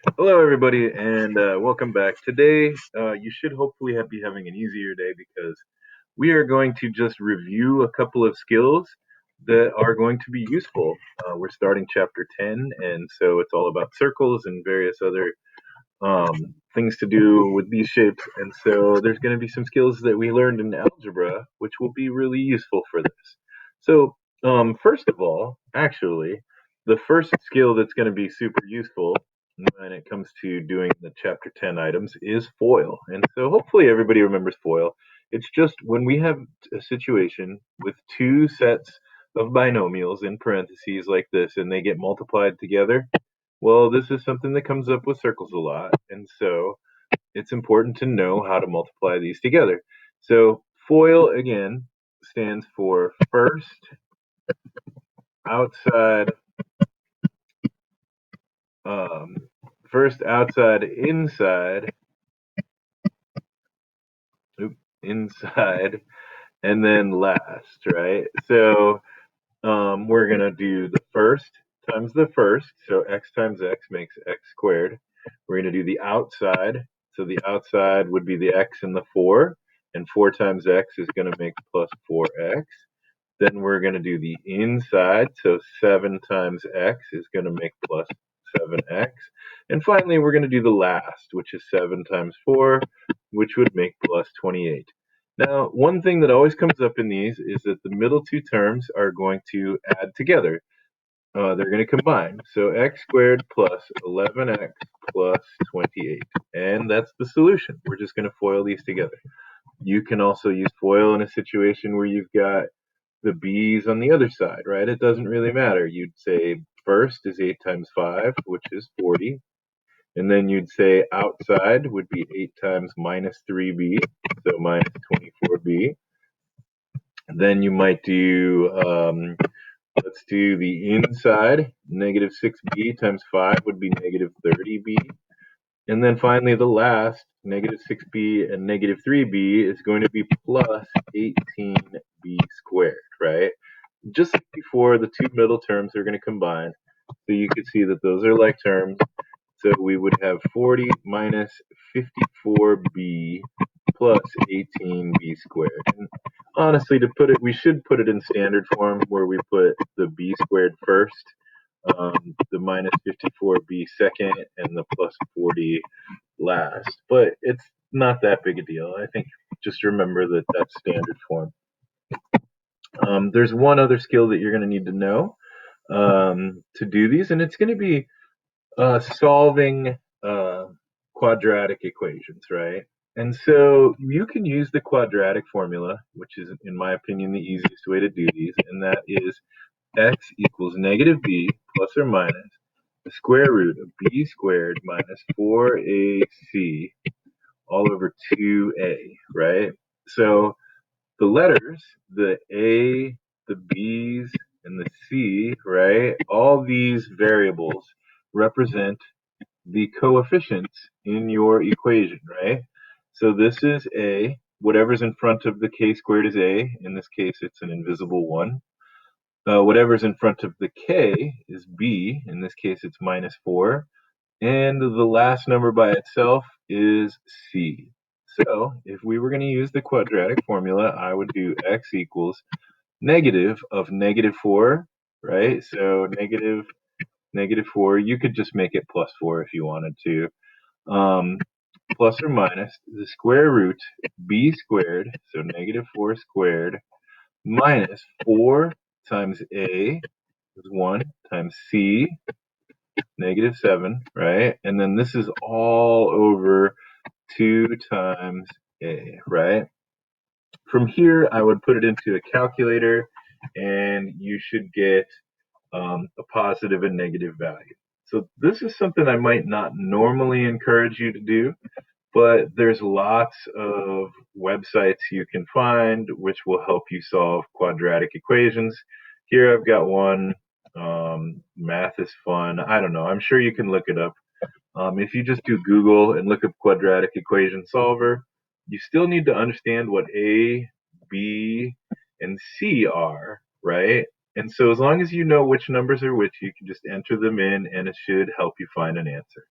Hello, everybody, and welcome back. Today, you should hopefully be having an easier day because we are going to just review a couple of skills that are going to be useful. We're starting chapter 10, and so it's all about circles and various other things to do with these shapes. And so there's going to be some skills that we learned in algebra, which will be really useful for this. So, first of all, actually, the first skill that's going to be super useful when it comes to doing the chapter 10 items is FOIL. And so hopefully everybody remembers FOIL. It's just when we have a situation with two sets of binomials in parentheses like this and they get multiplied together, well, this is something that comes up with circles a lot, and so it's important to know how to multiply these together. So FOIL again stands for outside, um, first outside inside, inside, and then last, right? So we're gonna do the first times the first, so x times x makes x squared. We're gonna do the outside, so the outside would be the x and the 4, and 4 times x is gonna make plus 4x. Then we're gonna do the inside, so 7 times x is gonna make plus 7x. And finally, we're gonna do the last, which is 7 times 4, which would make plus 28. Now, one thing that always comes up in these is that the middle two terms are going to add together. They're going to combine. So x squared plus 11x plus 28. And that's the solution. We're just going to FOIL these together. You can also use FOIL in a situation where you've got the b's on the other side, right? It doesn't really matter. You'd say first is 8 times 5, which is 40. And then you'd say outside would be 8 times minus 3b, so minus 24b. Then you might do, let's do the inside. Negative 6b times 5 would be negative 30b. And then finally, the last, negative 6b and negative 3b is going to be plus 18b squared, right? Just like before, the two middle terms are going to combine. So you could see that those are like terms. So we would have 40 minus 54b plus 18b squared. And honestly, to put it, we should put it in standard form where we put the b squared first, the minus 54b second, and the plus 40 last. But it's not that big a deal. I think just remember that that's standard form. There's one other skill that you're going to need to know to do these, and it's going to be solving quadratic equations, right? And so you can use the quadratic formula, which is, in my opinion, the easiest way to do these, and that is x equals negative b plus or minus the square root of b squared minus 4ac all over 2a, right? So the letters, the a, the b's, and the c, right? All these variables represent the coefficients in your equation, right? So this is a, whatever's in front of the k squared is a. In this case, it's an invisible 1. Whatever's in front of the k is b. In this case, it's minus 4. And the last number by itself is c. So if we were going to use the quadratic formula, I would do x equals negative of negative 4, right? So negative 4, you could just make it plus 4 if you wanted to. Plus or minus the square root b squared, so negative 4 squared, minus 4 times a is 1 times c, negative 7, right? And then this is all over 2 times a, right? From here, I would put it into a calculator, and you should get a positive and negative value. So this is something I might not normally encourage you to do, but there's lots of websites you can find which will help you solve quadratic equations. Here I've got one. Math is fun. I don't know. I'm sure you can look it up. If you just do Google and look up quadratic equation solver, you still need to understand what A, B, and C are, right? And so as long as you know which numbers are which, you can just enter them in and it should help you find an answer.